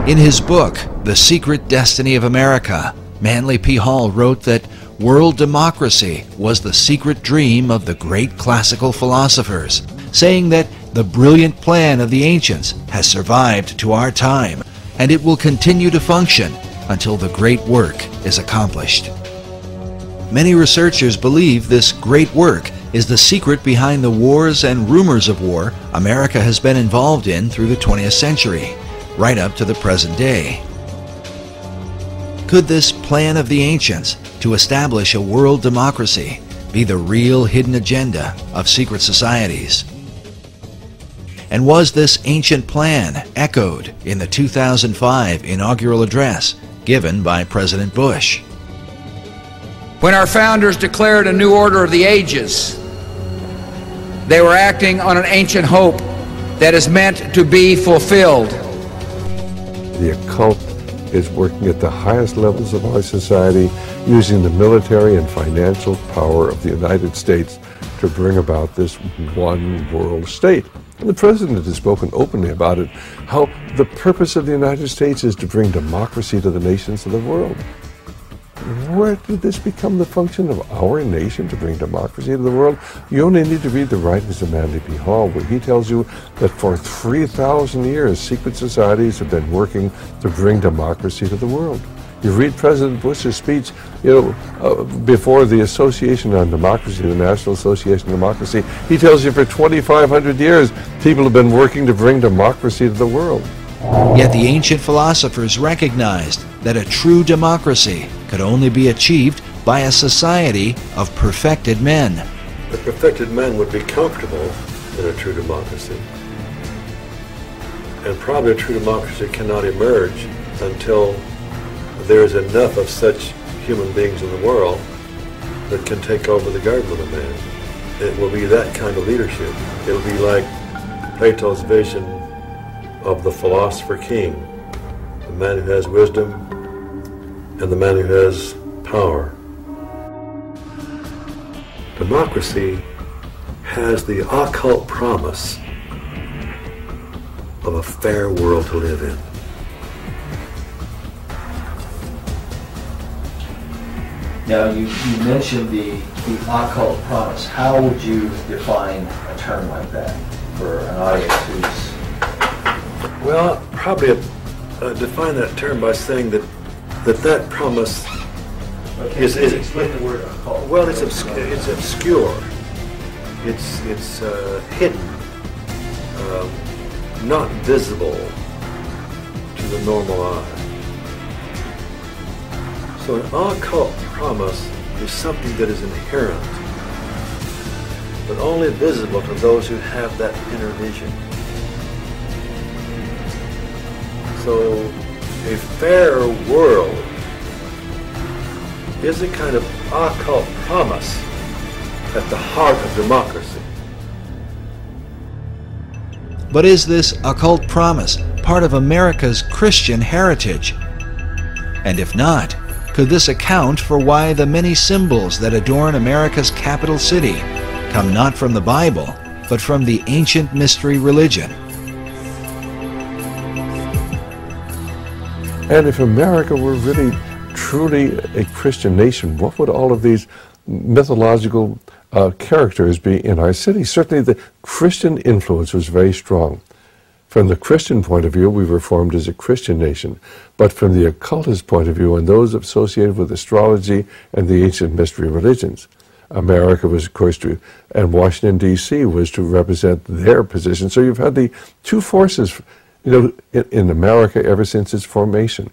In his book, The Secret Destiny of America, Manly P. Hall wrote that world democracy was the secret dream of the great classical philosophers, saying that the brilliant plan of the ancients has survived to our time, and it will continue to function until the great work is accomplished. Many researchers believe this great work is the secret behind the wars and rumors of war America has been involved in through the 20th century, right up to the present day. Could this plan of the ancients to establish a world democracy be the real hidden agenda of secret societies? And was this ancient plan echoed in the 2005 inaugural address given by President Bush? When our founders declared a new order of the ages, they were acting on an ancient hope that is meant to be fulfilled. The occult is working at the highest levels of our society, using the military and financial power of the United States to bring about this one world state. And the President has spoken openly about it, how the purpose of the United States is to bring democracy to the nations of the world. Where did this become the function of our nation, to bring democracy to the world? You only need to read the writings of Manly P. Hall, where he tells you that for 3,000 years, secret societies have been working to bring democracy to the world. You read President Bush's speech, before the Association on Democracy, the National Association on Democracy. He tells you for 2,500 years, people have been working to bring democracy to the world. Yet the ancient philosophers recognized that a true democracy could only be achieved by a society of perfected men. The perfected men would be comfortable in a true democracy. And probably a true democracy cannot emerge until there is enough of such human beings in the world that can take over the government of man. It will be that kind of leadership. It will be like Plato's vision of the philosopher king, the man who has wisdom and the man who has power. Democracy has the occult promise of a fair world to live in. Now, you mentioned the occult promise. How would you define a term like that for an audience who's... Well, probably define that term by saying that promise is explain the word occult. Well, it's obscure. It's hidden, not visible to the normal eye. So an occult promise is something that is inherent, but only visible to those who have that inner vision. So a fair world is a kind of occult promise at the heart of democracy. But is this occult promise part of America's Christian heritage? And if not, could this account for why the many symbols that adorn America's capital city come not from the Bible, but from the ancient mystery religion? And if America were really, truly a Christian nation, what would all of these mythological characters be in our city? Certainly the Christian influence was very strong. From the Christian point of view, we were formed as a Christian nation. But from the occultist point of view, and those associated with astrology and the ancient mystery religions, America was, of course, and Washington, D.C. was to represent their position. So you've had the two forces, in America ever since its formation.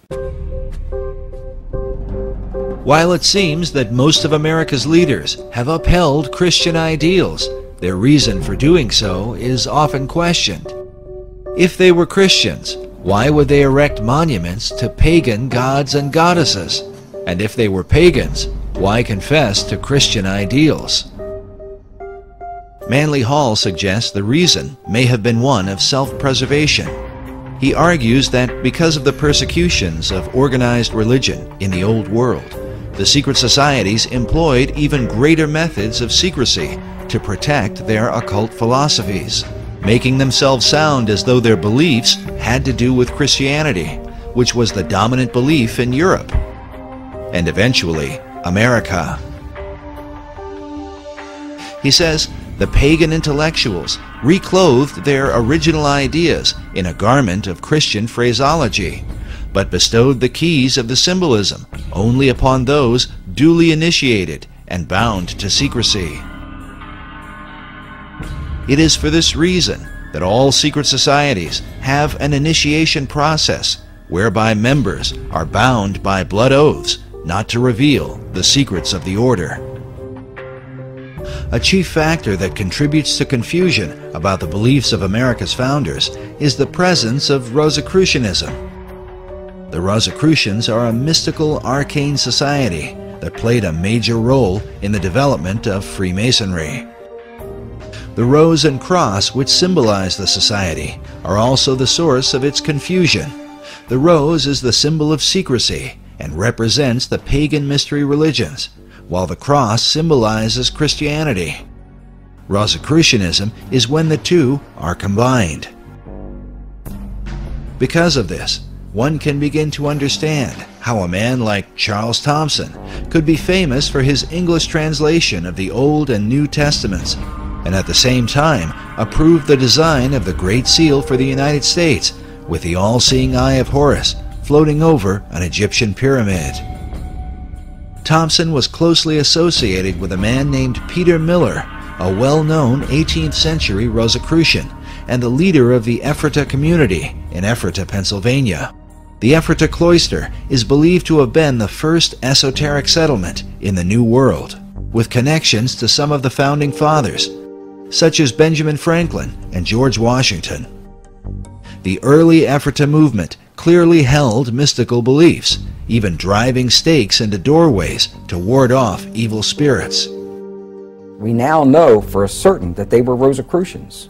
While it seems that most of America's leaders have upheld Christian ideals, their reason for doing so is often questioned. If they were Christians, why would they erect monuments to pagan gods and goddesses? And if they were pagans, why confess to Christian ideals? Manly Hall suggests the reason may have been one of self-preservation. He argues that because of the persecutions of organized religion in the Old World, the secret societies employed even greater methods of secrecy to protect their occult philosophies, making themselves sound as though their beliefs had to do with Christianity, which was the dominant belief in Europe, and eventually America. He says the pagan intellectuals reclothed their original ideas in a garment of Christian phraseology, but bestowed the keys of the symbolism only upon those duly initiated and bound to secrecy. It is for this reason that all secret societies have an initiation process whereby members are bound by blood oaths not to reveal the secrets of the order. A chief factor that contributes to confusion about the beliefs of America's founders is the presence of Rosicrucianism. The Rosicrucians are a mystical, arcane society that played a major role in the development of Freemasonry. The rose and cross, which symbolize the society, are also the source of its confusion. The rose is the symbol of secrecy and represents the pagan mystery religions, while the cross symbolizes Christianity. Rosicrucianism is when the two are combined. Because of this, one can begin to understand how a man like Charles Thomson could be famous for his English translation of the Old and New Testaments, and at the same time approved the design of the Great Seal for the United States with the all-seeing eye of Horus floating over an Egyptian pyramid. Thomson was closely associated with a man named Peter Miller, a well-known 18th century Rosicrucian and the leader of the Ephrata community in Ephrata, Pennsylvania. The Ephrata cloister is believed to have been the first esoteric settlement in the New World, with connections to some of the founding fathers, such as Benjamin Franklin and George Washington. The early Ephrata movement clearly held mystical beliefs, even driving stakes into doorways to ward off evil spirits. We now know for certain that they were Rosicrucians.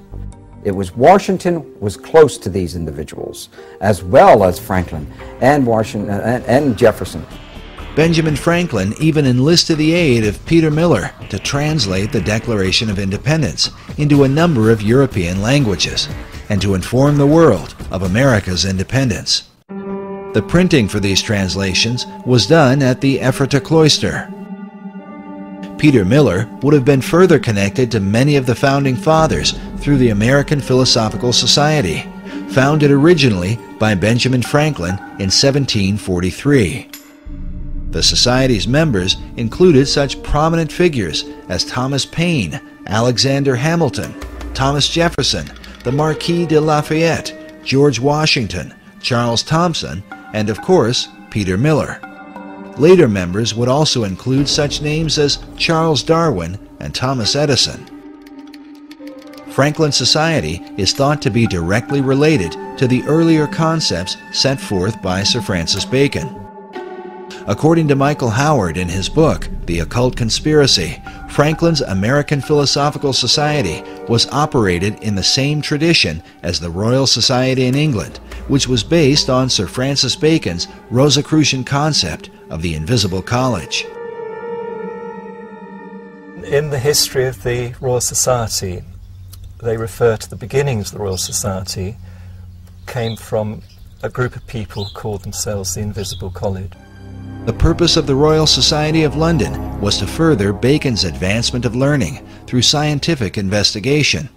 It was Washington was close to these individuals, as well as Franklin and Jefferson. Benjamin Franklin even enlisted the aid of Peter Miller to translate the Declaration of Independence into a number of European languages and to inform the world of America's independence. The printing for these translations was done at the Ephrata cloister. Peter Miller would have been further connected to many of the founding fathers through the American Philosophical Society, founded originally by Benjamin Franklin in 1743. The Society's members included such prominent figures as Thomas Paine, Alexander Hamilton, Thomas Jefferson, the Marquis de Lafayette, George Washington, Charles Thomson, and of course, Peter Miller. Later members would also include such names as Charles Darwin and Thomas Edison. Franklin Society is thought to be directly related to the earlier concepts set forth by Sir Francis Bacon. According to Michael Howard in his book, The Occult Conspiracy, Franklin's American Philosophical Society was operated in the same tradition as the Royal Society in England, which was based on Sir Francis Bacon's Rosicrucian concept of the Invisible College. In the history of the Royal Society, they refer to the beginnings of the Royal Society came from a group of people who called themselves the Invisible College. The purpose of the Royal Society of London was to further Bacon's advancement of learning through scientific investigation.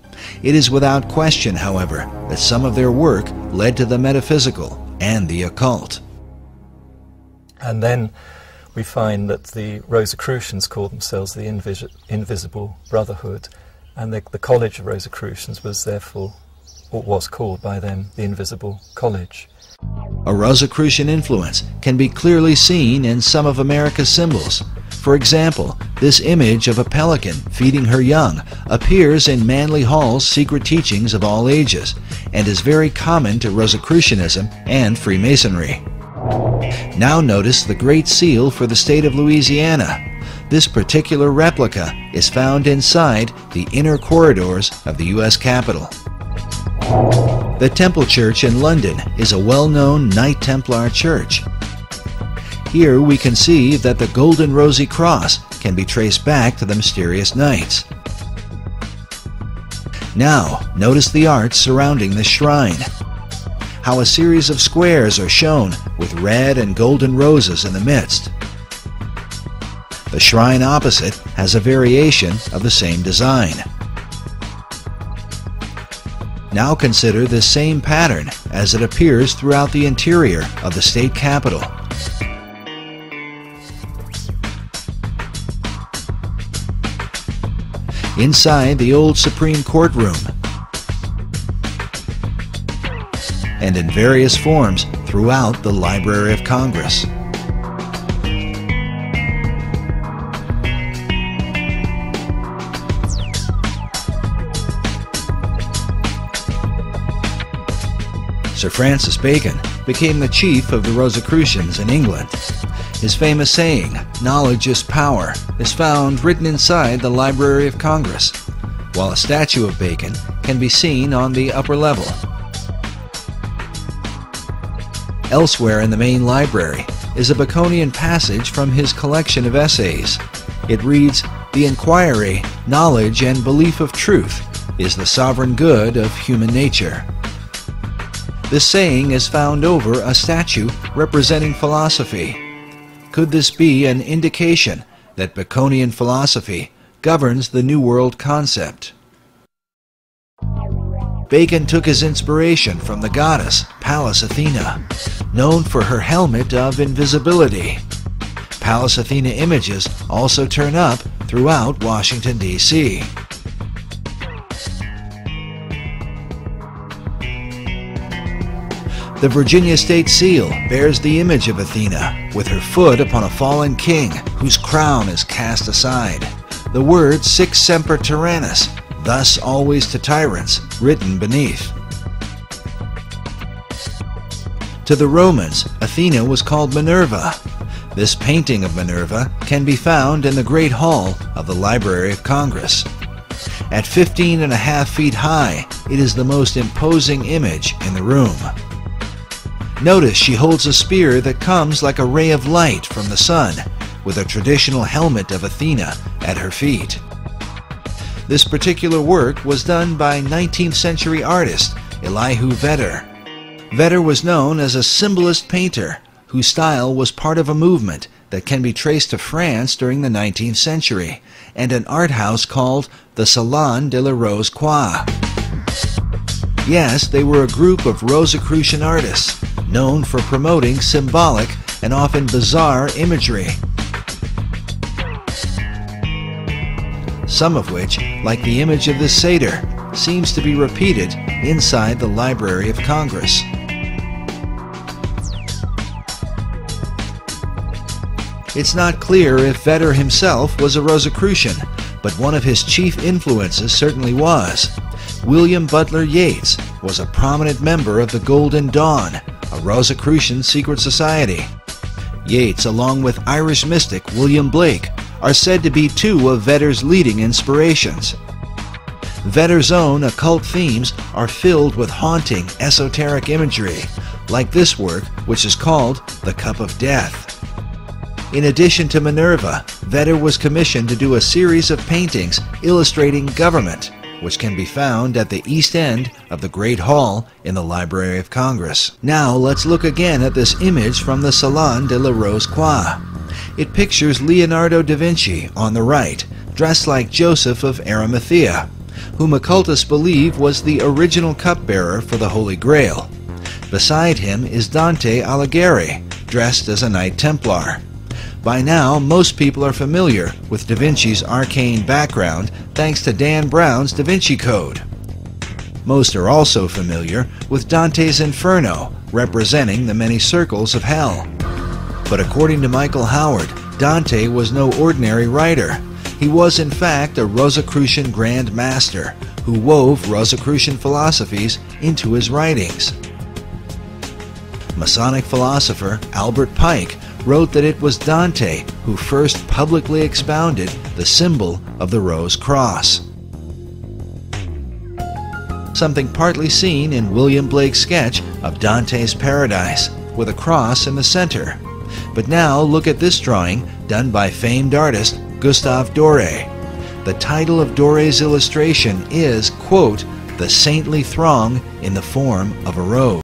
It is without question, however, that some of their work led to the metaphysical and the occult. And then we find that the Rosicrucians called themselves the Invisible Brotherhood, and the College of Rosicrucians was therefore, or was called by them, the Invisible College. A Rosicrucian influence can be clearly seen in some of America's symbols. For example, this image of a pelican feeding her young appears in Manly Hall's Secret Teachings of All Ages and is very common to Rosicrucianism and Freemasonry. Now notice the Great Seal for the state of Louisiana. This particular replica is found inside the inner corridors of the U.S. Capitol. The Temple Church in London is a well-known Knight Templar church. Here we can see that the golden rosy cross can be traced back to the mysterious knights. Now, notice the art surrounding this shrine. how a series of squares are shown with red and golden roses in the midst. The shrine opposite has a variation of the same design. Now consider this same pattern as it appears throughout the interior of the state capitol. Inside the old Supreme Court room, and in various forms throughout the Library of Congress. Sir Francis Bacon became the chief of the Rosicrucians in England. His famous saying, "Knowledge is power," is found written inside the Library of Congress, while a statue of Bacon can be seen on the upper level. Elsewhere in the main library is a Baconian passage from his collection of essays. It reads, "The inquiry, knowledge, and belief of truth is the sovereign good of human nature." This saying is found over a statue representing philosophy. Could this be an indication that Baconian philosophy governs the New World concept? Bacon took his inspiration from the goddess Pallas Athena, known for her helmet of invisibility. Pallas Athena images also turn up throughout Washington, D.C. The Virginia State Seal bears the image of Athena with her foot upon a fallen king whose crown is cast aside. The word "Sic semper tyrannis," thus always to tyrants, written beneath. To the Romans, Athena was called Minerva. This painting of Minerva can be found in the Great Hall of the Library of Congress. At 15.5 feet high, it is the most imposing image in the room. Notice she holds a spear that comes like a ray of light from the sun, with a traditional helmet of Athena at her feet. This particular work was done by 19th century artist Elihu Vedder. Vedder was known as a symbolist painter whose style was part of a movement that can be traced to France during the 19th century and an art house called the Salon de la Rosicrucien. Yes, they were a group of Rosicrucian artists known for promoting symbolic and often bizarre imagery, some of which, like the image of this satyr, seems to be repeated inside the Library of Congress. It's not clear if Vedder himself was a Rosicrucian, but one of his chief influences certainly was. William Butler Yeats was a prominent member of the Golden Dawn, a Rosicrucian secret society. Yeats, along with Irish mystic William Blake, are said to be two of Vedder's leading inspirations. Vedder's own occult themes are filled with haunting, esoteric imagery, like this work, which is called The Cup of Death. In addition to Minerva, Vedder was commissioned to do a series of paintings illustrating government, which can be found at the east end of the Great Hall in the Library of Congress. Now let's look again at this image from the Salon de la Rosicrucien. It pictures Leonardo da Vinci on the right, dressed like Joseph of Arimathea, whom occultists believe was the original cupbearer for the Holy Grail. Beside him is Dante Alighieri, dressed as a Knight Templar. By now, most people are familiar with Da Vinci's arcane background thanks to Dan Brown's Da Vinci Code. Most are also familiar with Dante's Inferno, representing the many circles of hell. But according to Michael Howard, Dante was no ordinary writer. He was in fact a Rosicrucian Grand Master who wove Rosicrucian philosophies into his writings. Masonic philosopher Albert Pike wrote that it was Dante who first publicly expounded the symbol of the Rose Cross, something partly seen in William Blake's sketch of Dante's Paradise, with a cross in the center. But now look at this drawing done by famed artist Gustave Doré. The title of Doré's illustration is, quote, "The saintly throng in the form of a rose."